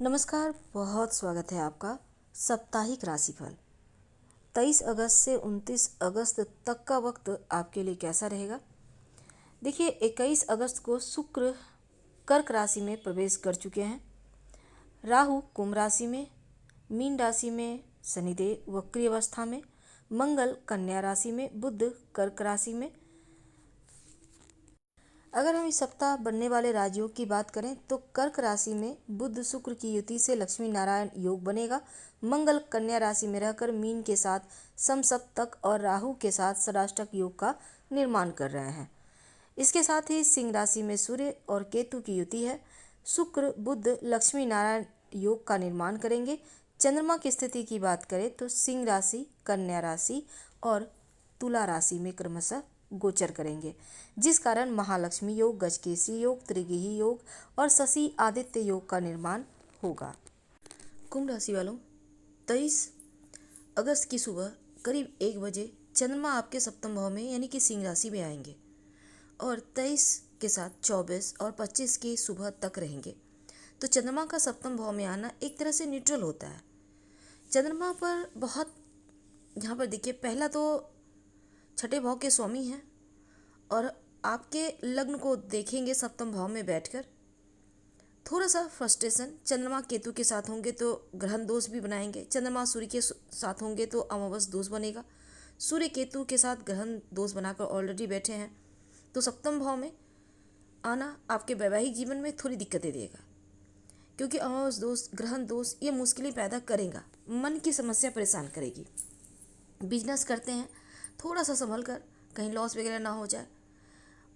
नमस्कार, बहुत स्वागत है आपका। साप्ताहिक राशिफल 23 अगस्त से 29 अगस्त तक का वक्त आपके लिए कैसा रहेगा। देखिए, 21 अगस्त को शुक्र कर्क राशि में प्रवेश कर चुके हैं। राहु कुंभ राशि में, मीन राशि में शनिदेव वक्री अवस्था में, मंगल कन्या राशि में, बुध कर्क राशि में। अगर हम इस सप्ताह बनने वाले राज्यों की बात करें तो कर्क राशि में बुध शुक्र की युति से लक्ष्मी नारायण योग बनेगा। मंगल कन्या राशि में रहकर मीन के साथ समसप्तक और राहु के साथ षडाष्टक योग का निर्माण कर रहे हैं। इसके साथ ही सिंह राशि में सूर्य और केतु की युति है। शुक्र बुध लक्ष्मी नारायण योग का निर्माण करेंगे। चंद्रमा की स्थिति की बात करें तो सिंह राशि, कन्या राशि और तुला राशि में क्रमशः गोचर करेंगे, जिस कारण महालक्ष्मी योग, गजकेसरी योग, त्रिगेही योग और शशि आदित्य योग का निर्माण होगा। कुंभ राशि वालों, 23 अगस्त की सुबह करीब 1 बजे चंद्रमा आपके सप्तम भाव में यानी कि सिंह राशि में आएंगे और 23 के साथ 24 और 25 की सुबह तक रहेंगे। तो चंद्रमा का सप्तम भाव में आना एक तरह से न्यूट्रल होता है। चंद्रमा पर बहुत, यहाँ पर देखिए, पहला तो छठे भाव के स्वामी हैं और आपके लग्न को देखेंगे सप्तम भाव में बैठकर। थोड़ा सा फ्रस्ट्रेशन चंद्रमा केतु के साथ होंगे तो ग्रहण दोष भी बनाएंगे। चंद्रमा सूर्य के साथ होंगे तो अमावस दोष बनेगा। सूर्य केतु के साथ ग्रहण दोष बनाकर ऑलरेडी बैठे हैं, तो सप्तम भाव में आना आपके वैवाहिक जीवन में थोड़ी दिक्कतें देगा, क्योंकि अमावस दोष, ग्रहण दोष ये मुश्किलें पैदा करेगा, मन की समस्या परेशान करेगी। बिजनेस करते हैं थोड़ा सा संभल कर, कहीं लॉस वगैरह ना हो जाए।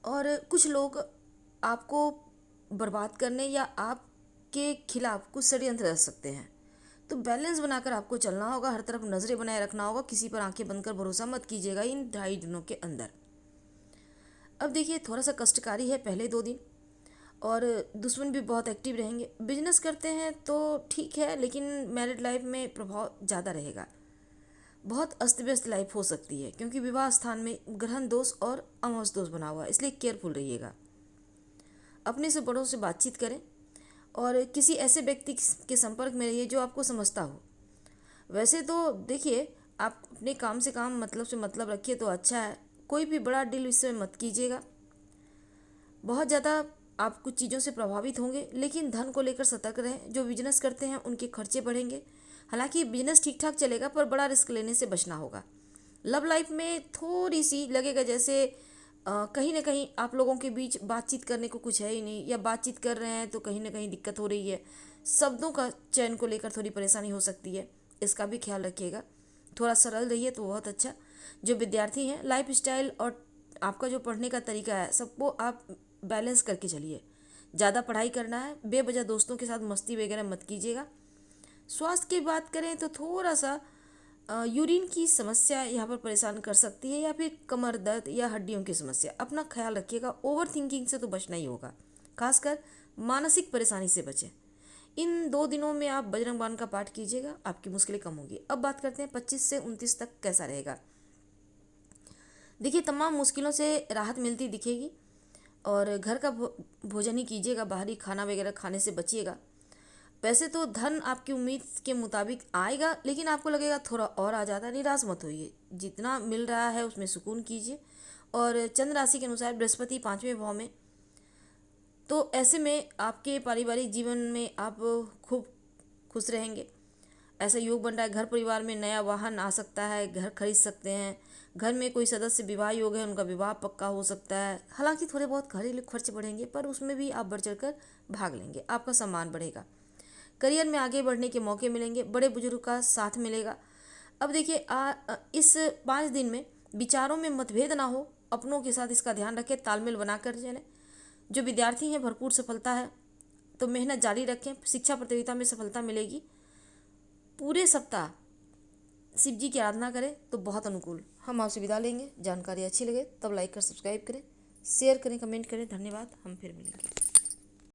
और कुछ लोग आपको बर्बाद करने या आपके खिलाफ कुछ षड्यंत्र रच सकते हैं, तो बैलेंस बनाकर आपको चलना होगा। हर तरफ नज़रें बनाए रखना होगा, किसी पर आंखें बंद कर भरोसा मत कीजिएगा इन 2.5 दिनों के अंदर। अब देखिए, थोड़ा सा कष्टकारी है पहले 2 दिन, और दुश्मन भी बहुत एक्टिव रहेंगे। बिजनेस करते हैं तो ठीक है, लेकिन मैरिड लाइफ में प्रभाव ज़्यादा रहेगा। बहुत अस्त व्यस्त लाइफ हो सकती है, क्योंकि विवाह स्थान में ग्रहण दोष और अमावस दोष बना हुआ है, इसलिए केयरफुल रहिएगा। अपने से बड़ों से बातचीत करें और किसी ऐसे व्यक्ति के संपर्क में रहिए जो आपको समझता हो। वैसे तो देखिए, आप अपने काम से काम, मतलब से मतलब रखिए तो अच्छा है। कोई भी बड़ा डील इस समय मत कीजिएगा। बहुत ज़्यादा आप कुछ चीज़ों से प्रभावित होंगे, लेकिन धन को लेकर सतर्क रहें। जो बिजनेस करते हैं उनके खर्चे बढ़ेंगे। हालांकि बिजनेस ठीक ठाक चलेगा, पर बड़ा रिस्क लेने से बचना होगा। लव लाइफ में थोड़ी सी लगेगा जैसे कहीं ना कहीं आप लोगों के बीच बातचीत करने को कुछ है ही नहीं, या बातचीत कर रहे हैं तो कहीं ना कहीं दिक्कत हो रही है। शब्दों का चयन को लेकर थोड़ी परेशानी हो सकती है, इसका भी ख्याल रखिएगा। थोड़ा सरल रहिए तो बहुत अच्छा। जो विद्यार्थी हैं, लाइफ स्टाइल और आपका जो पढ़ने का तरीका है, सबको आप बैलेंस करके चलिए। ज़्यादा पढ़ाई करना है, बेवजह दोस्तों के साथ मस्ती वगैरह मत कीजिएगा। स्वास्थ्य की बात करें तो थोड़ा सा यूरिन की समस्या यहाँ पर परेशान कर सकती है, या फिर कमर दर्द या हड्डियों की समस्या। अपना ख्याल रखिएगा। ओवर थिंकिंग से तो बचना ही होगा, खासकर मानसिक परेशानी से बचें। इन 2 दिनों में आप बजरंग बाण का पाठ कीजिएगा, आपकी मुश्किलें कम होंगी। अब बात करते हैं 25 से 29 तक कैसा रहेगा। देखिए, तमाम मुश्किलों से राहत मिलती दिखेगी और घर का भोजन ही कीजिएगा, बाहरी खाना वगैरह खाने से बचिएगा। वैसे तो धन आपकी उम्मीद के मुताबिक आएगा, लेकिन आपको लगेगा थोड़ा और आ जाता। निराश मत होइए, जितना मिल रहा है उसमें सुकून कीजिए। और चंद्र राशि के अनुसार बृहस्पति 5वें भाव में, तो ऐसे में आपके पारिवारिक जीवन में आप खूब खुश रहेंगे। ऐसा योग बन रहा है, घर परिवार में नया वाहन आ सकता है, घर खरीद सकते हैं। घर में कोई सदस्य विवाह योग है, उनका विवाह पक्का हो सकता है। हालांकि थोड़े बहुत घरेलू खर्च बढ़ेंगे, पर उसमें भी आप बढ़ चढ़कर भाग लेंगे, आपका सम्मान बढ़ेगा। करियर में आगे बढ़ने के मौके मिलेंगे, बड़े बुजुर्ग का साथ मिलेगा। अब देखिए, इस 5 दिन में विचारों में मतभेद ना हो, अपनों के साथ इसका ध्यान रखें, तालमेल बनाकर चलें। जो विद्यार्थी हैं, भरपूर सफलता है, तो मेहनत जारी रखें, शिक्षा प्रतियोगिता में सफलता मिलेगी। पूरे सप्ताह शिव जी की आराधना करें तो बहुत अनुकूल। हम आपसे विदा लेंगे। जानकारी अच्छी लगे तब लाइक कर सब्सक्राइब करें, शेयर करें, कमेंट करें। धन्यवाद। हम फिर मिलेंगे।